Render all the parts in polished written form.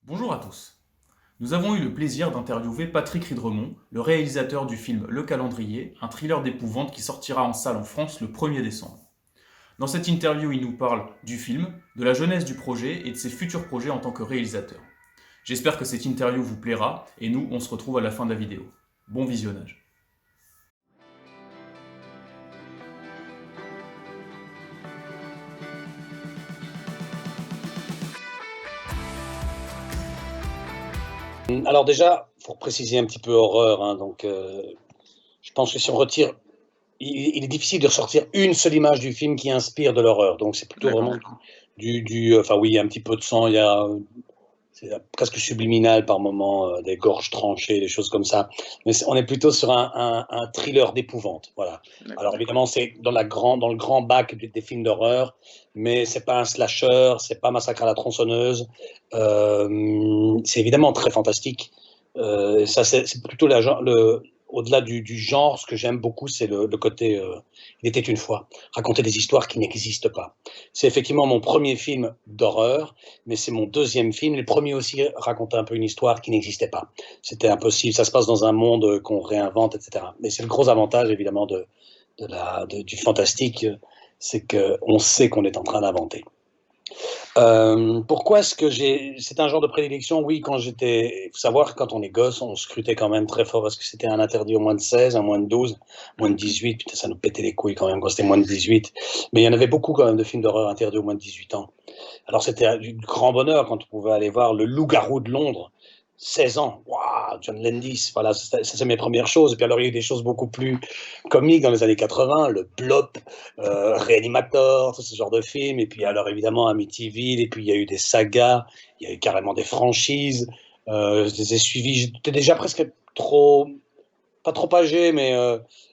Bonjour à tous. Nous avons eu le plaisir d'interviewer Patrick Ridremont, le réalisateur du film Le Calendrier, un thriller d'épouvante qui sortira en salle en France le 1er décembre. Dans cette interview, il nous parle du film, de la jeunesse du projet et de ses futurs projets en tant que réalisateur. J'espère que cette interview vous plaira et nous, on se retrouve à la fin de la vidéo. Bon visionnage. Alors déjà, pour préciser un petit peu horreur, hein, je pense que si on retire, il est difficile de ressortir une seule image du film qui inspire de l'horreur. Donc c'est plutôt D'accord. vraiment enfin oui, il y a un petit peu de sang, c'est presque subliminal par moments, des gorges tranchées, des choses comme ça. Mais on est plutôt sur un thriller d'épouvante, voilà. Alors évidemment, c'est dans le grand bac des films d'horreur, mais c'est pas un slasher, c'est pas Massacre à la tronçonneuse. C'est évidemment très fantastique. Ça, c'est plutôt au-delà du genre, ce que j'aime beaucoup, c'est le côté il était une fois, raconter des histoires qui n'existent pas. C'est effectivement mon premier film d'horreur, mais c'est mon deuxième film. Le premier aussi racontait un peu une histoire qui n'existait pas. C'était impossible, ça se passe dans un monde qu'on réinvente, etc. Mais c'est le gros avantage, évidemment, du fantastique, c'est qu'on sait qu'on est en train d'inventer. Pourquoi est-ce que c'est un genre de prédilection? Oui, il faut savoir que quand on est gosse, on scrutait quand même très fort. Est-ce que c'était un interdit au moins de 16, un moins de 12, moins de 18? Putain, ça nous pétait les couilles quand même quand c'était moins de 18. Mais il y en avait beaucoup quand même de films d'horreur interdits au moins de 18 ans. Alors c'était du grand bonheur quand on pouvait aller voir Le Loup-garou de Londres, 16 ans, waouh, John Landis, voilà, ça c'est mes premières choses. Et puis alors il y a eu des choses beaucoup plus comiques dans les années 80, le Blob, Reanimator, tout ce genre de films. Et puis alors évidemment Amityville, et puis il y a eu des sagas, il y a eu carrément des franchises. Je les ai suivis, j'étais déjà presque pas trop âgé, mais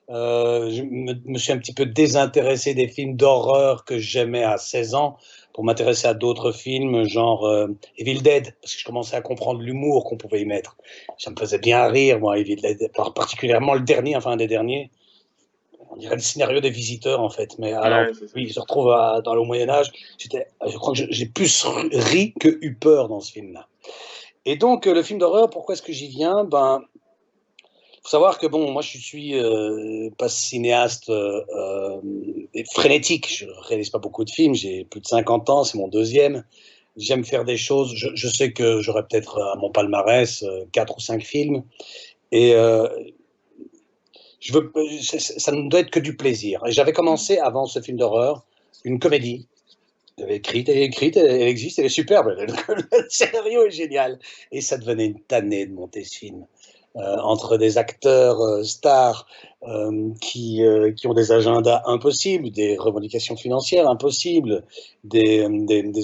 je me suis un petit peu désintéressé des films d'horreur que j'aimais à 16 ans pour m'intéresser à d'autres films, genre Evil Dead, parce que je commençais à comprendre l'humour qu'on pouvait y mettre. Ça me faisait bien rire, moi, Evil Dead, particulièrement le dernier, enfin un des derniers. On dirait le scénario des Visiteurs, en fait. Mais alors, Ouais, c'est ça. oui, il se retrouve dans le Moyen-Âge. Je crois que j'ai plus ri que eu peur dans ce film-là. Et donc, le film d'horreur, pourquoi est-ce que j'y viens? Ben, faut savoir que bon, moi je suis pas cinéaste frénétique, je réalise pas beaucoup de films, j'ai plus de 50 ans, c'est mon deuxième. J'aime faire des choses, je sais que j'aurais peut-être à mon palmarès 4 ou 5 films, et ça ne doit être que du plaisir. Et j'avais commencé avant ce film d'horreur une comédie. J'avais écrite, elle existe, elle est superbe, le scénario est génial. Et ça devenait une tannée de monter ce film. Entre des acteurs stars qui ont des agendas impossibles, des revendications financières impossibles, des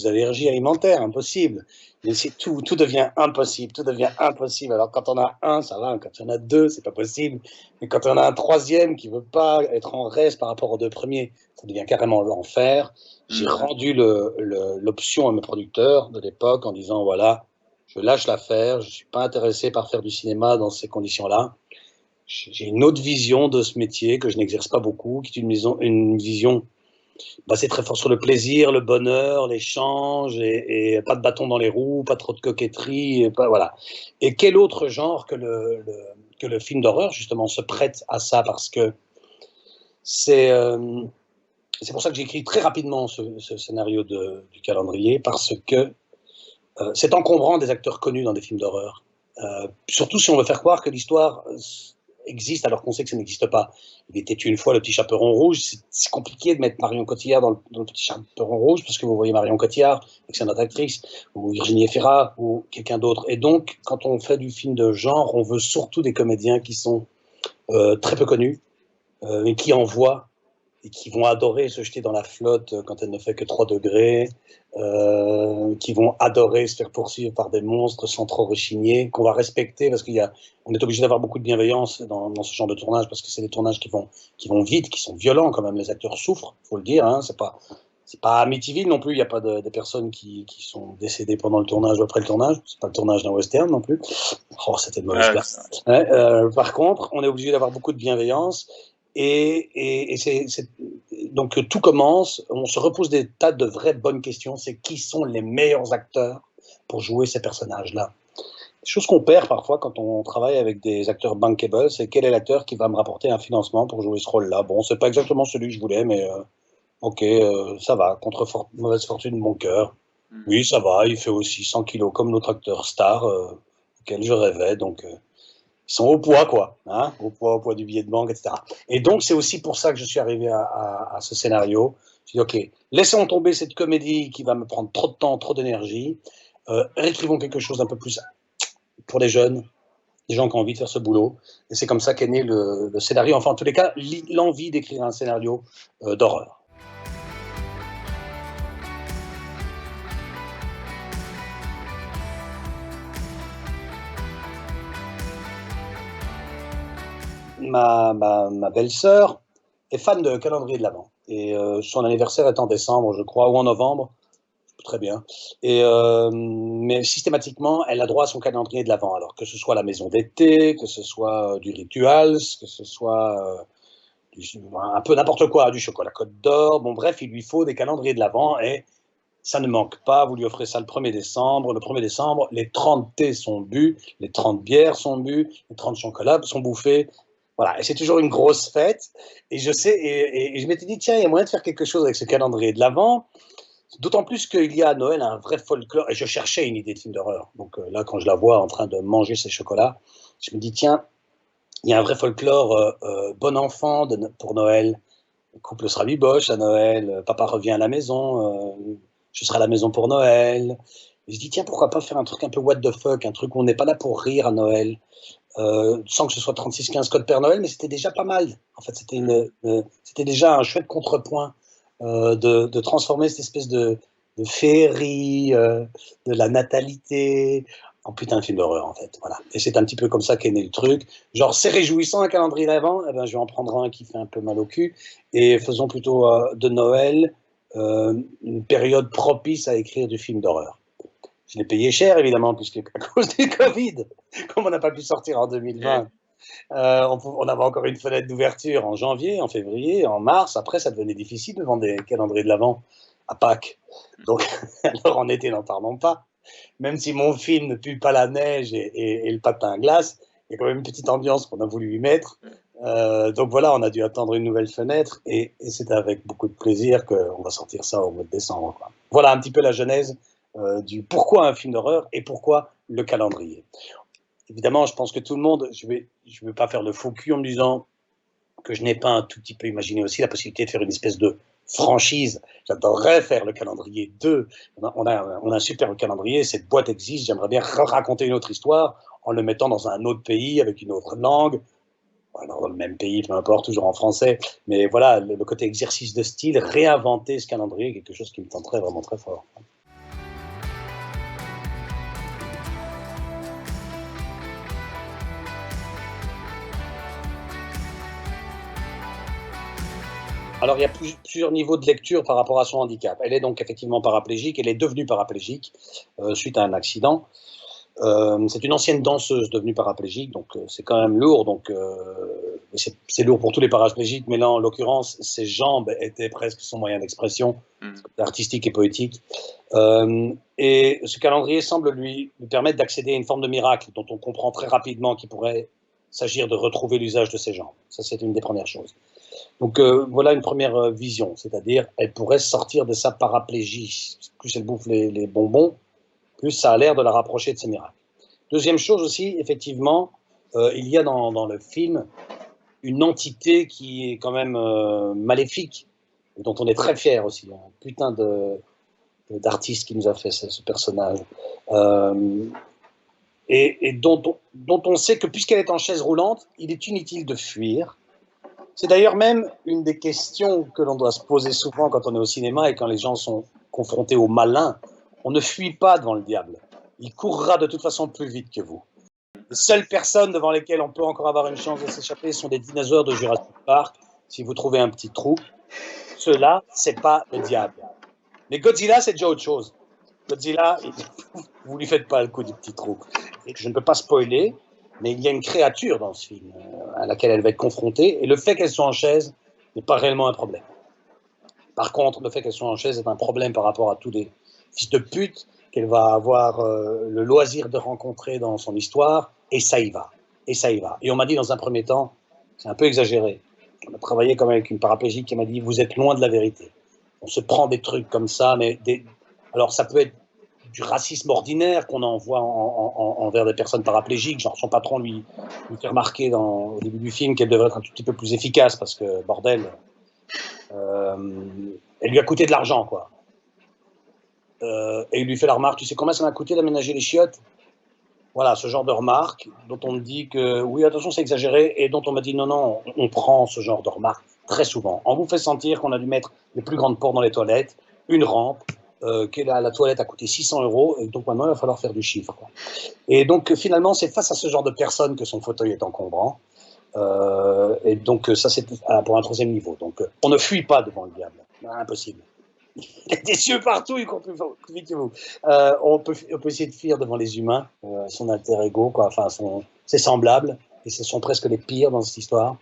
allergies alimentaires impossibles. Mais tout devient impossible, tout devient impossible. Alors quand on a un, ça va, quand il y en a deux, c'est pas possible. Mais quand on a un troisième qui veut pas être en reste par rapport aux deux premiers, ça devient carrément l'enfer. J'ai rendu l'option à mes producteurs de l'époque en disant voilà, je lâche l'affaire, je ne suis pas intéressé par faire du cinéma dans ces conditions-là. J'ai une autre vision de ce métier que je n'exerce pas beaucoup, qui est une vision basée très fort sur le plaisir, le bonheur, l'échange, et pas de bâton dans les roues, pas trop de coquetterie, voilà. Et quel autre genre que le film d'horreur, justement, se prête à ça, parce que c'est c'est pour ça que j'ai écrit très rapidement ce scénario du calendrier, parce que c'est encombrant des acteurs connus dans des films d'horreur. Surtout si on veut faire croire que l'histoire existe alors qu'on sait que ça n'existe pas. Il était une fois le petit chaperon rouge. C'est compliqué de mettre Marion Cotillard dans le petit chaperon rouge parce que vous voyez Marion Cotillard, avec sa notre actrice, ou Virginie Efira, ou quelqu'un d'autre. Et donc, quand on fait du film de genre, on veut surtout des comédiens qui sont très peu connus, mais qui envoient et qui vont adorer se jeter dans la flotte quand elle ne fait que 3 degrés, qui vont adorer se faire poursuivre par des monstres sans trop rechigner, qu'on va respecter parce on est obligé d'avoir beaucoup de bienveillance dans ce genre de tournage parce que c'est des tournages qui vont vite, qui sont violents quand même. Les acteurs souffrent, faut le dire. Hein, c'est pas Amityville non plus. Il n'y a pas de personnes qui sont décédées pendant le tournage ou après le tournage. C'est pas le tournage d'un western non plus. Oh, c'était de mauvaise place. Ouais, par contre, on est obligé d'avoir beaucoup de bienveillance. Et donc tout commence, on se repose des tas de vraies bonnes questions, c'est qui sont les meilleurs acteurs pour jouer ces personnages-là. Chose qu'on perd parfois quand on travaille avec des acteurs bankable, c'est quel est l'acteur qui va me rapporter un financement pour jouer ce rôle-là. Bon, c'est pas exactement celui que je voulais, mais ok, ça va, contre mauvaise fortune de mon cœur. Oui, ça va, il fait aussi 100 kilos comme notre acteur star, auquel je rêvais, donc ils sont au poids, quoi, hein, au poids du billet de banque, etc. Et donc, c'est aussi pour ça que je suis arrivé à ce scénario. Je dis, ok, laissons tomber cette comédie qui va me prendre trop de temps, trop d'énergie, réécrivons quelque chose d'un peu plus pour les jeunes, des gens qui ont envie de faire ce boulot. Et c'est comme ça qu'est né le scénario, enfin en tous les cas, l'envie d'écrire un scénario d'horreur. Ma belle-sœur est fan de calendrier de l'Avent. Et son anniversaire est en décembre, je crois, ou en novembre. Très bien. Et, mais systématiquement, elle a droit à son calendrier de l'Avent. Alors que ce soit la maison d'été, que ce soit du Rituals, que ce soit un peu n'importe quoi, du chocolat Côte d'Or. Bon, bref, il lui faut des calendriers de l'Avent et ça ne manque pas. Vous lui offrez ça le 1er décembre. Le 1er décembre, les 30 thés sont bu, les 30 bières sont bues, les 30 chocolats sont bouffés. Voilà, et c'est toujours une grosse fête. Et je sais, et je m'étais dit, tiens, il y a moyen de faire quelque chose avec ce calendrier de l'Avent. D'autant plus qu'il y a à Noël un vrai folklore, et je cherchais une idée de film d'horreur. Donc là, quand je la vois en train de manger ses chocolats, je me dis, tiens, il y a un vrai folklore bon enfant pour Noël. Le couple sera biboche à Noël, papa revient à la maison, je serai à la maison pour Noël. Et je dis, tiens, pourquoi pas faire un truc un peu what the fuck, un truc où on n'est pas là pour rire à Noël, sans que ce soit 36-15 code Père Noël, mais c'était déjà pas mal. En fait, c'était déjà un chouette contrepoint. De transformer cette espèce de féerie, de la natalité, en putain de film d'horreur, en fait. Voilà. Et c'est un petit peu comme ça qu'est né le truc. Genre, c'est réjouissant un calendrier d'avant, eh ben, je vais en prendre un qui fait un peu mal au cul, et faisons plutôt de Noël une période propice à écrire du film d'horreur. Je l'ai payé cher, évidemment, puisque à cause du Covid, comme on n'a pas pu sortir en 2020, on avait encore une fenêtre d'ouverture en janvier, en février, en mars. Après, ça devenait difficile de vendre des calendriers de l'Avent à Pâques. Donc, alors en été, n'en parlons pas. Même si mon film ne pue pas la neige et le patin à glace, il y a quand même une petite ambiance qu'on a voulu lui mettre. Donc voilà, on a dû attendre une nouvelle fenêtre et c'est avec beaucoup de plaisir qu'on va sortir ça au mois de décembre, quoi. Voilà un petit peu la genèse du pourquoi un film d'horreur et pourquoi le calendrier. Évidemment, je pense que tout le monde, je vais pas faire le faux cul en me disant que je n'ai pas un tout petit peu imaginé aussi la possibilité de faire une espèce de franchise. J'adorerais faire le calendrier 2. On a un super calendrier, cette boîte existe, j'aimerais bien raconter une autre histoire en le mettant dans un autre pays avec une autre langue. Dans le même pays, peu importe, toujours en français. Mais voilà, le côté exercice de style, réinventer ce calendrier, quelque chose qui me tenterait vraiment très fort. Alors, il y a plusieurs niveaux de lecture par rapport à son handicap. Elle est donc effectivement paraplégique, elle est devenue paraplégique suite à un accident. C'est une ancienne danseuse devenue paraplégique, donc c'est quand même lourd. Donc, c'est lourd pour tous les paraplégiques, mais là, en l'occurrence, ses jambes étaient presque son moyen d'expression, artistique et poétique. Et ce calendrier semble lui permettre d'accéder à une forme de miracle dont on comprend très rapidement qu'il pourrait s'agir de retrouver l'usage de ses jambes. Ça, c'est une des premières choses. Donc voilà une première vision, c'est-à-dire elle pourrait sortir de sa paraplégie. Plus elle bouffe les bonbons, plus ça a l'air de la rapprocher de ses miracles. Deuxième chose aussi, effectivement, il y a dans le film une entité qui est quand même maléfique, et dont on est très fier aussi. Un putain d'artiste qui nous a fait ce personnage. Et dont on sait que puisqu'elle est en chaise roulante, il est inutile de fuir. C'est d'ailleurs même une des questions que l'on doit se poser souvent quand on est au cinéma et quand les gens sont confrontés au malin. On ne fuit pas devant le diable. Il courra de toute façon plus vite que vous. Les seules personnes devant lesquelles on peut encore avoir une chance de s'échapper sont des dinosaures de Jurassic Park. Si vous trouvez un petit trou, ceux-là, c'est pas le diable. Mais Godzilla, c'est déjà autre chose. Godzilla, vous lui faites pas le coup du petit trou. Et je ne peux pas spoiler, mais il y a une créature dans ce film à laquelle elle va être confrontée, et le fait qu'elle soit en chaise n'est pas réellement un problème. Par contre, le fait qu'elle soit en chaise est un problème par rapport à tous les fils de pute qu'elle va avoir le loisir de rencontrer dans son histoire, et ça y va. Et ça y va. Et on m'a dit dans un premier temps, c'est un peu exagéré. On a travaillé comme avec une paraplégique qui m'a dit, vous êtes loin de la vérité. On se prend des trucs comme ça, mais alors ça peut être du racisme ordinaire qu'on envoie envers des personnes paraplégiques. Genre son patron lui fait remarquer au début du film qu'elle devrait être un tout petit peu plus efficace parce que, bordel, elle lui a coûté de l'argent, quoi. Et il lui fait la remarque, tu sais combien ça m'a coûté d'aménager les chiottes? Voilà, ce genre de remarques dont on me dit que, oui, attention, c'est exagéré, et dont on m'a dit, non, non, on prend ce genre de remarques très souvent. On vous fait sentir qu'on a dû mettre les plus grandes portes dans les toilettes, une rampe, que la toilette a coûté 600 €, et donc maintenant, il va falloir faire du chiffre, quoi. Et donc, finalement, c'est face à ce genre de personnes que son fauteuil est encombrant. Et donc, ça, c'est pour un troisième niveau. Donc, on ne fuit pas devant le diable. Impossible. Il a des yeux partout, y compris vite que vous. On peut essayer de fuir devant les humains, son alter ego, quoi. Enfin, ses semblables, et ce sont presque les pires dans cette histoire.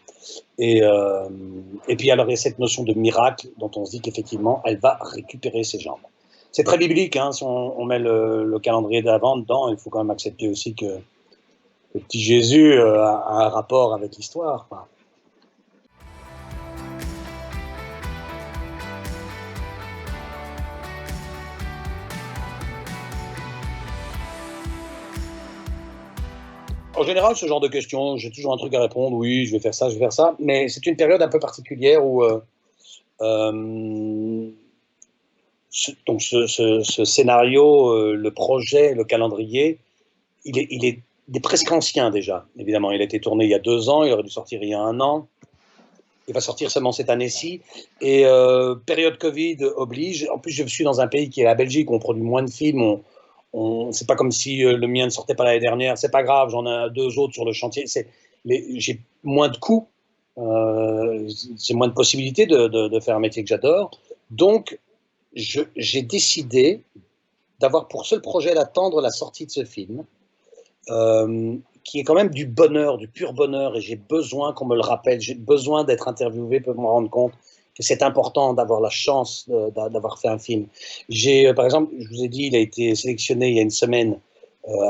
Et puis alors il y a cette notion de miracle dont on se dit qu'effectivement elle va récupérer ses jambes. C'est très biblique, hein, si on met le calendrier d'Avent dedans, il faut quand même accepter aussi que le petit Jésus a un rapport avec l'histoire, quoi. En général, ce genre de questions, j'ai toujours un truc à répondre, oui, je vais faire ça, je vais faire ça, mais c'est une période un peu particulière où donc ce scénario, le projet, le calendrier, il est presque ancien déjà, évidemment. Il a été tourné il y a 2 ans, il aurait dû sortir il y a 1 an. Il va sortir seulement cette année-ci. Et période Covid oblige. En plus, je suis dans un pays qui est la Belgique, où on produit moins de films. C'est pas comme si le mien ne sortait pas l'année dernière. C'est pas grave, j'en ai 2 autres sur le chantier. J'ai moins de coûts, j'ai moins de possibilités de faire un métier que j'adore. Donc, j'ai décidé d'avoir pour seul projet d'attendre la sortie de ce film, qui est quand même du bonheur, du pur bonheur, et j'ai besoin qu'on me le rappelle, j'ai besoin d'être interviewé pour me rendre compte que c'est important d'avoir la chance d'avoir fait un film. Par exemple, je vous ai dit, il a été sélectionné il y a une semaine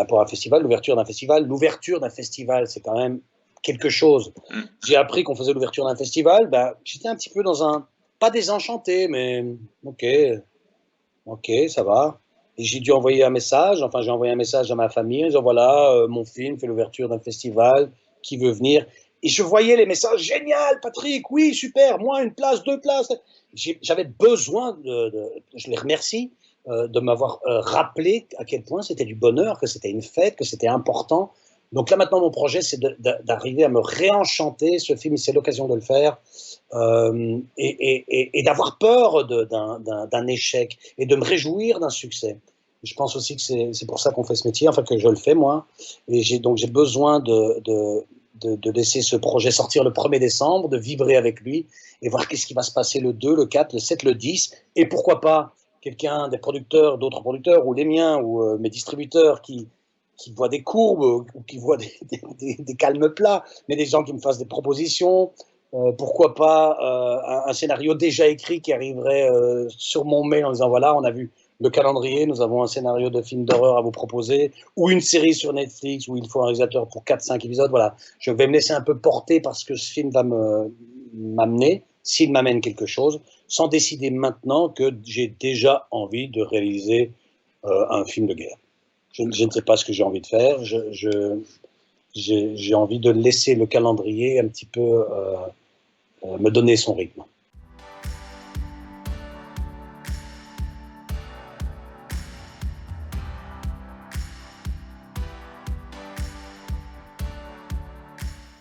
pour un festival, l'ouverture d'un festival. L'ouverture d'un festival, c'est quand même quelque chose. J'ai appris qu'on faisait l'ouverture d'un festival, j'étais un petit peu pas désenchanté, mais ok, ça va. Et j'ai dû envoyer un message, j'ai envoyé un message à ma famille, en disant voilà, mon film fait l'ouverture d'un festival, qui veut venir? Et je voyais les messages, génial Patrick, oui, super, moi une place, 2 places. J'avais besoin je les remercie, de m'avoir rappelé à quel point c'était du bonheur, que c'était une fête, que c'était important. Donc là maintenant mon projet c'est d'arriver à me réenchanter, ce film c'est l'occasion de le faire, et d'avoir peur d'un échec et de me réjouir d'un succès. Je pense aussi que c'est pour ça qu'on fait ce métier, enfin que je le fais moi, et j'ai besoin de laisser ce projet sortir le 1er décembre, de vibrer avec lui et voir qu'est-ce qui va se passer le 2, le 4, le 7, le 10, et pourquoi pas quelqu'un, d'autres producteurs ou les miens ou mes distributeurs qui voient des courbes ou qui voient des calmes plats, mais des gens qui me fassent des propositions. Pourquoi pas un scénario déjà écrit qui arriverait sur mon mail en disant voilà, on a vu le calendrier, nous avons un scénario de film d'horreur à vous proposer, ou une série sur Netflix où il faut un réalisateur pour 4-5 épisodes. Voilà, je vais me laisser un peu porter parce que ce film va m'amener, s'il m'amène quelque chose, sans décider maintenant que j'ai déjà envie de réaliser un film de guerre. Je ne sais pas ce que j'ai envie de faire. J'ai envie de laisser le calendrier un petit peu me donner son rythme.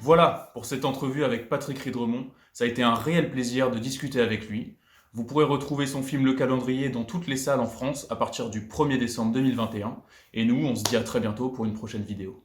Voilà pour cette entrevue avec Patrick Ridremont. Ça a été un réel plaisir de discuter avec lui. Vous pourrez retrouver son film Le Calendrier dans toutes les salles en France à partir du 1er décembre 2021. Et nous, on se dit à très bientôt pour une prochaine vidéo.